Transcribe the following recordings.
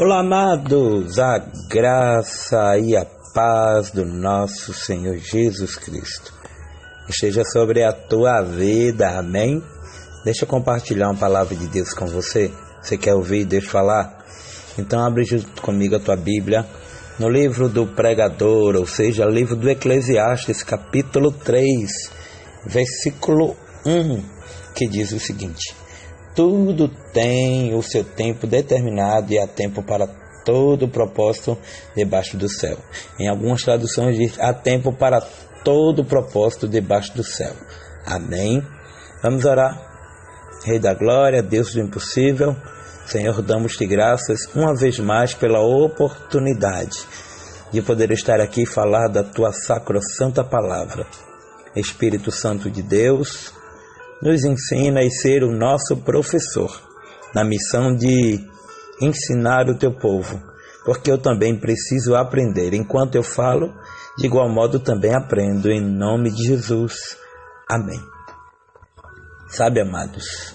Olá, amados, a graça e a paz do nosso Senhor Jesus Cristo esteja sobre a tua vida, amém? Deixa eu compartilhar uma palavra de Deus com você. Você quer ouvir Deus falar? Então abre junto comigo a tua Bíblia no livro do pregador, ou seja, livro do Eclesiastes, capítulo 3, versículo 1, que diz o seguinte: tudo tem o seu tempo determinado e há tempo para todo propósito debaixo do céu. Em algumas traduções diz: há tempo para todo propósito debaixo do céu. Amém? Vamos orar. Rei da glória, Deus do impossível, Senhor, damos-te graças uma vez mais pela oportunidade de poder estar aqui e falar da tua sacrossanta palavra. Espírito Santo de Deus, nos ensina e ser o nosso professor na missão de ensinar o teu povo, porque eu também preciso aprender. Enquanto eu falo, de igual modo também aprendo, em nome de Jesus. Amém. Sabe, amados,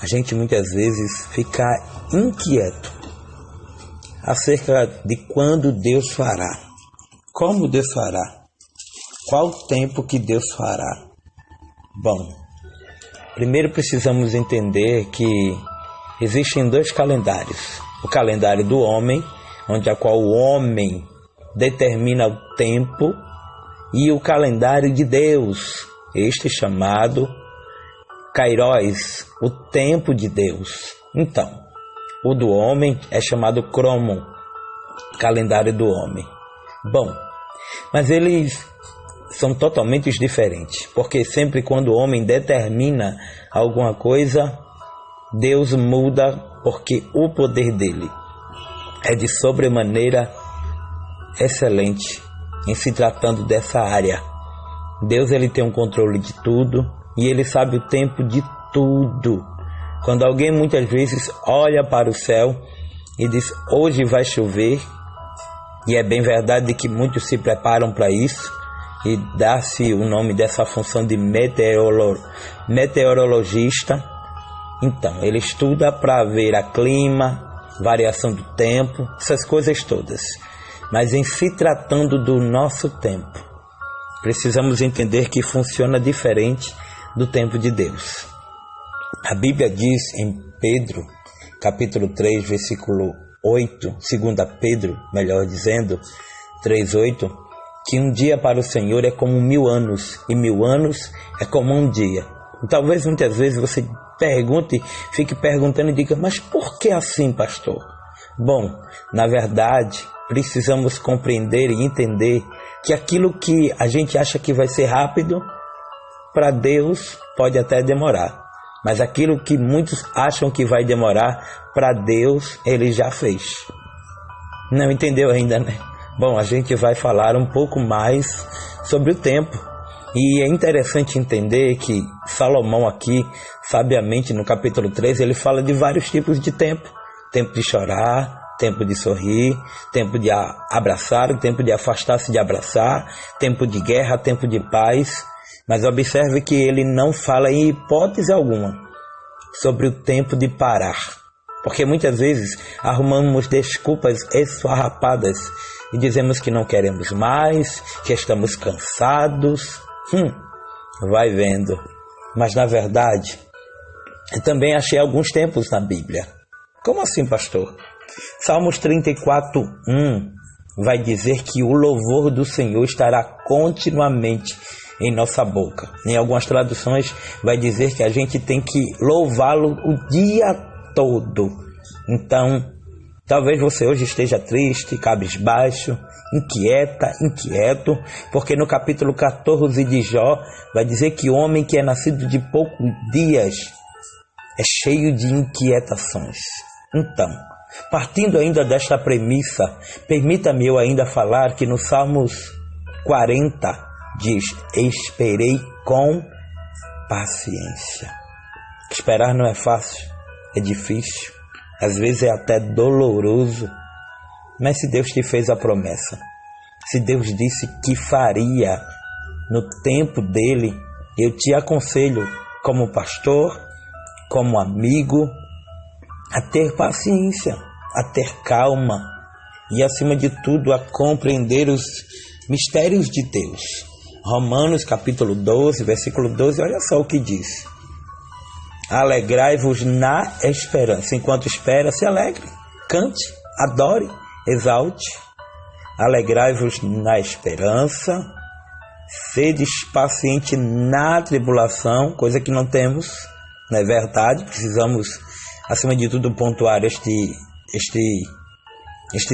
a gente muitas vezes fica inquieto acerca de quando Deus fará, como Deus fará, qual o tempo que Deus fará. Bom, primeiro precisamos entender que existem dois calendários. O calendário do homem, onde a qual o homem determina o tempo, e o calendário de Deus, este chamado Kairos, o tempo de Deus. Então, o do homem é chamado Cromo, calendário do homem. Bom, mas eles são totalmente diferentes, porque sempre quando o homem determina alguma coisa, Deus muda, porque o poder dele é de sobremaneira excelente em se tratando dessa área. Deus, ele tem um controle de tudo e ele sabe o tempo de tudo. Quando alguém muitas vezes olha para o céu e diz: hoje vai chover, e é bem verdade que muitos se preparam para isso, e dá-se o nome dessa função de meteorologista. Então, ele estuda para ver a clima, variação do tempo, essas coisas todas. Mas em se tratando do nosso tempo, precisamos entender que funciona diferente do tempo de Deus. A Bíblia diz em Pedro, capítulo 3, versículo 8, 2 Pedro, melhor dizendo, 3:8, que um dia para o Senhor é como 1000 anos, e 1000 anos é como um dia. E talvez muitas vezes você pergunte, fique perguntando e diga: mas por que assim, pastor? Bom, na verdade, precisamos compreender e entender que aquilo que a gente acha que vai ser rápido, para Deus pode até demorar. Mas aquilo que muitos acham que vai demorar, para Deus ele já fez. Não entendeu ainda, né? Bom, a gente vai falar um pouco mais sobre o tempo. E é interessante entender que Salomão aqui, sabiamente no capítulo 3, ele fala de vários tipos de tempo. Tempo de chorar, tempo de sorrir, tempo de abraçar, tempo de afastar-se de abraçar, tempo de guerra, tempo de paz. Mas observe que ele não fala em hipótese alguma sobre o tempo de parar. Porque muitas vezes arrumamos desculpas esfarrapadas e dizemos que não queremos mais, que estamos cansados. Vai vendo. Mas na verdade, eu também achei alguns tempos na Bíblia. Como assim, pastor? Salmos 34:1 vai dizer que o louvor do Senhor estará continuamente em nossa boca. Em algumas traduções vai dizer que a gente tem que louvá-lo o dia todo. Então, talvez você hoje esteja triste, cabisbaixo, inquieto, porque no capítulo 14 de Jó vai dizer que o homem que é nascido de poucos dias é cheio de inquietações. Então, partindo ainda desta premissa, permita-me eu ainda falar que no Salmos 40 diz: esperei com paciência. Esperar não é fácil, é difícil, às vezes é até doloroso. Mas se Deus te fez a promessa, se Deus disse que faria no tempo dele, eu te aconselho, como pastor, como amigo, a ter paciência. a ter calma e, acima de tudo, a compreender os mistérios de Deus. Romanos capítulo 12, versículo 12, olha só o que diz. Alegrai-vos na esperança. Enquanto espera, se alegre, cante, adore, exalte. Alegrai-vos na esperança. Sedes paciente na tribulação, coisa que não temos, não é verdade? Precisamos, acima de tudo, pontuar este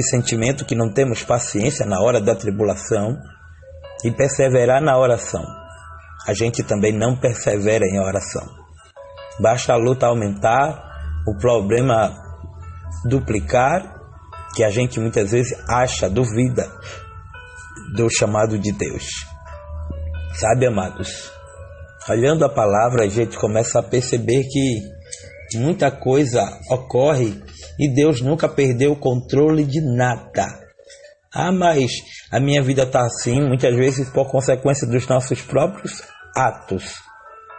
sentimento que não temos paciência na hora da tribulação e perseverar na oração. A gente também não persevera em oração. Basta a luta aumentar, o problema duplicar, que a gente muitas vezes duvida do chamado de Deus. Sabe, amados, olhando a palavra, a gente começa a perceber que muita coisa ocorre e Deus nunca perdeu o controle de nada. Mas a minha vida está assim, muitas vezes por consequência dos nossos próprios atos.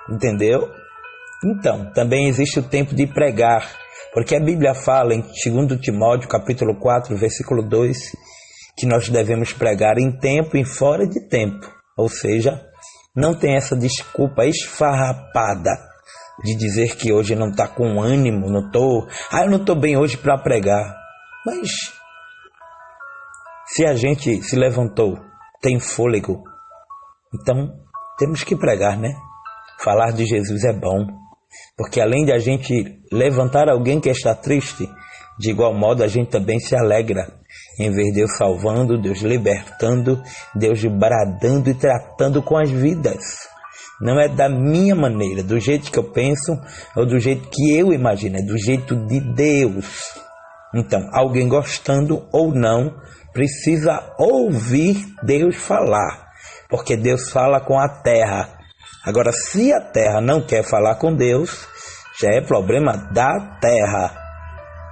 Entendeu? Então, também existe o tempo de pregar, porque a Bíblia fala em 2 Timóteo capítulo 4, versículo 2, que nós devemos pregar em tempo e fora de tempo. Ou seja, não tem essa desculpa esfarrapada de dizer que hoje não está com ânimo, eu não estou bem hoje para pregar. Mas se a gente se levantou, tem fôlego, então temos que pregar, né? Falar de Jesus é bom, porque além de a gente levantar alguém que está triste, de igual modo a gente também se alegra em ver Deus salvando, Deus libertando, Deus bradando e tratando com as vidas. Não é da minha maneira, do jeito que eu penso ou do jeito que eu imagino, é do jeito de Deus. Então, alguém gostando ou não, precisa ouvir Deus falar, porque Deus fala com a terra. Agora, se a terra não quer falar com Deus, já é problema da terra,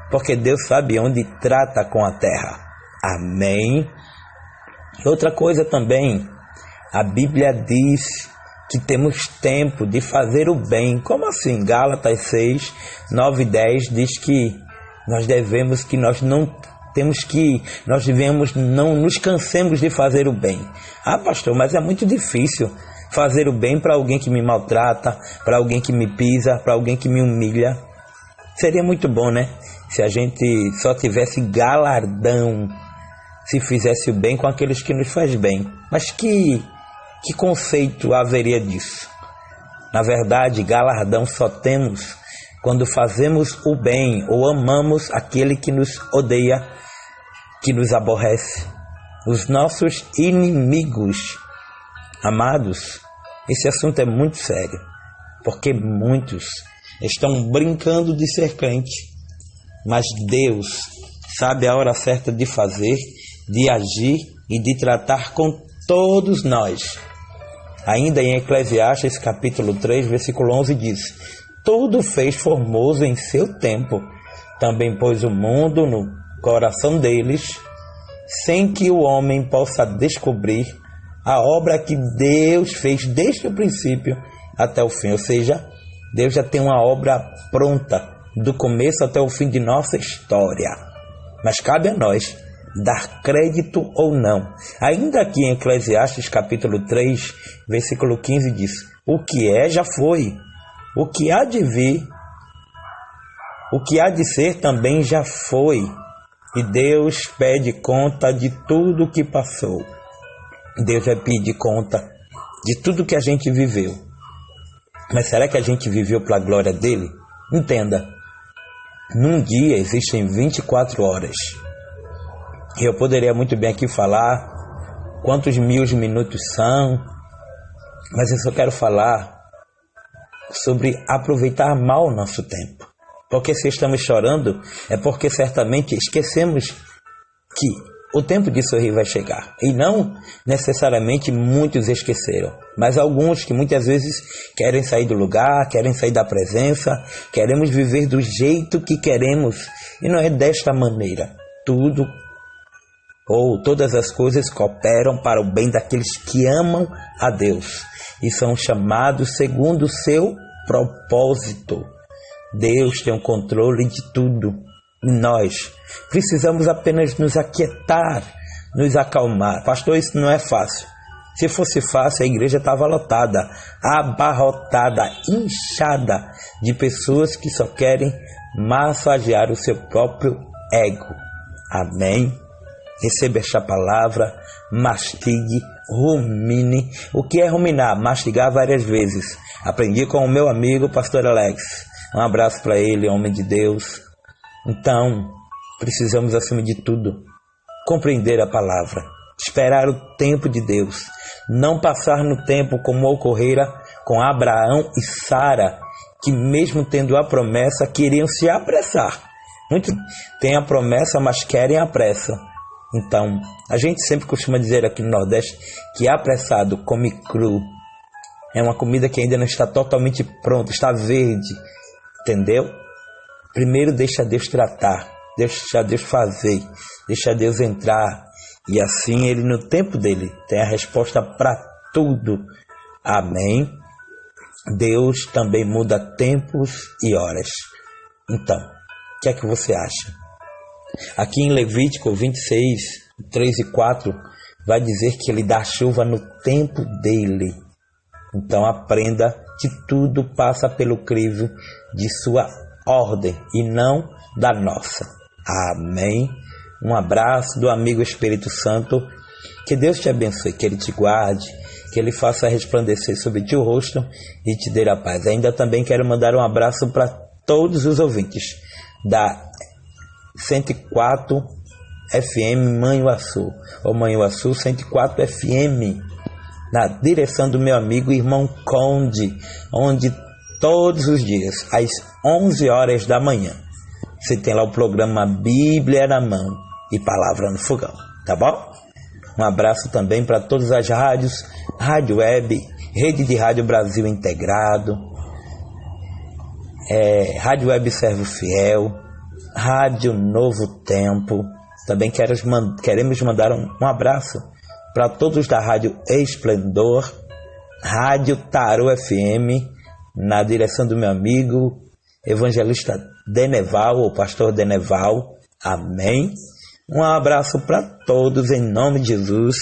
porque Deus sabe onde trata com a terra. Amém? Outra coisa também, a Bíblia diz que temos tempo de fazer o bem. Como assim? Gálatas 6, 9 e 10 diz que nós devemos não nos cansemos de fazer o bem. Pastor, mas é muito difícil fazer o bem para alguém que me maltrata, para alguém que me pisa, para alguém que me humilha. Seria muito bom, né? Se a gente só tivesse galardão, se fizesse o bem com aqueles que nos faz bem. Mas que conceito haveria disso? Na verdade, galardão só temos quando fazemos o bem ou amamos aquele que nos odeia, que nos aborrece, os nossos inimigos. Amados, esse assunto é muito sério, porque muitos estão brincando de ser crente, mas Deus sabe a hora certa de fazer, de agir e de tratar com todos nós. Ainda em Eclesiastes capítulo 3, versículo 11 diz: tudo fez formoso em seu tempo, também pôs o mundo no coração deles, sem que o homem possa descobrir a obra que Deus fez desde o princípio até o fim. Ou seja, Deus já tem uma obra pronta, do começo até o fim de nossa história. Mas cabe a nós dar crédito ou não. Ainda aqui em Eclesiastes capítulo 3, versículo 15 diz: o que é já foi, o que há de vir, o que há de ser também já foi, e Deus pede conta de tudo o que passou. Deus vai pedir conta de tudo que a gente viveu. Mas será que a gente viveu para a glória dele? Entenda, num dia existem 24 horas. E eu poderia muito bem aqui falar quantos mil minutos são, mas eu só quero falar sobre aproveitar mal o nosso tempo. Porque se estamos chorando, é porque certamente esquecemos que o tempo de sorrir vai chegar. E não necessariamente muitos esqueceram, mas alguns que muitas vezes querem sair do lugar, querem sair da presença, queremos viver do jeito que queremos. E não é desta maneira. Todas as coisas cooperam para o bem daqueles que amam a Deus e são chamados segundo o seu propósito. Deus tem o controle de tudo. E nós precisamos apenas nos aquietar, nos acalmar. Pastor, isso não é fácil. Se fosse fácil, a igreja estava lotada, abarrotada, inchada de pessoas que só querem massagear o seu próprio ego. Amém? Receba esta palavra, mastigue, rumine. O que é ruminar? Mastigar várias vezes. Aprendi com o meu amigo, pastor Alex. Um abraço para ele, homem de Deus. Então, precisamos, acima de tudo, compreender a palavra, esperar o tempo de Deus, não passar no tempo como ocorrera com Abraão e Sara, que mesmo tendo a promessa, queriam se apressar. Muitos têm a promessa, mas querem a pressa. Então, a gente sempre costuma dizer aqui no Nordeste que apressado come cru. É uma comida que ainda não está totalmente pronta, está verde, entendeu? Primeiro deixa Deus tratar, deixa Deus fazer, deixa Deus entrar. E assim Ele, no tempo dele, tem a resposta para tudo. Amém? Deus também muda tempos e horas. Então, o que é que você acha? Aqui em Levítico 26, 3 e 4, vai dizer que Ele dá chuva no tempo dele. Então aprenda que tudo passa pelo crivo de sua ordem e não da nossa. Amém? Um abraço do amigo Espírito Santo. Que Deus te abençoe, que Ele te guarde, que Ele faça resplandecer sobre ti o rosto e te dê a paz. Ainda também quero mandar um abraço para todos os ouvintes da 104 FM Manhuaçu, ou Manhuaçu 104 FM, na direção do meu amigo irmão Conde, onde todos os dias, às 11 horas da manhã, você tem lá o programa Bíblia na Mão e Palavra no Fogão, tá bom? Um abraço também para todas as rádios, Rádio Web, Rede de Rádio Brasil Integrado, Rádio Web Servo Fiel, Rádio Novo Tempo. Também queremos mandar um abraço para todos da Rádio Esplendor, Rádio Tarô FM, na direção do meu amigo evangelista Deneval, ou pastor Deneval. Amém? Um abraço para todos em nome de Jesus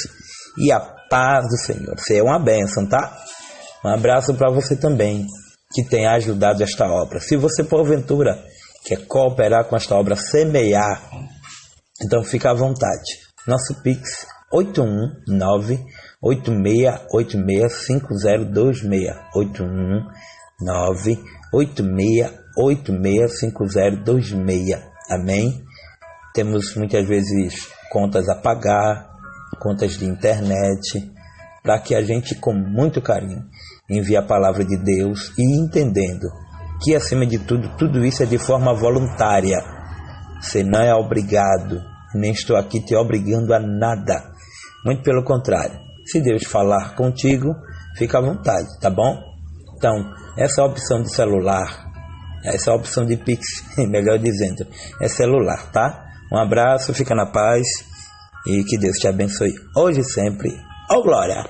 e a paz do Senhor. Você é uma bênção, tá? Um abraço para você também, que tem ajudado esta obra. Se você, porventura, quer cooperar com esta obra, semear, então fica à vontade. Nosso Pix 819-8686-5026. 819-8686-5026. Amém? Temos muitas vezes contas a pagar, contas de internet, para que a gente, com muito carinho, envie a palavra de Deus e entendendo que, acima de tudo, tudo isso é de forma voluntária. Você não é obrigado, nem estou aqui te obrigando a nada. Muito pelo contrário. Se Deus falar contigo, fica à vontade, tá bom? Então, essa opção de celular, essa opção de Pix, melhor dizendo, é celular, tá? Um abraço, fica na paz e que Deus te abençoe hoje e sempre. Oh, glória!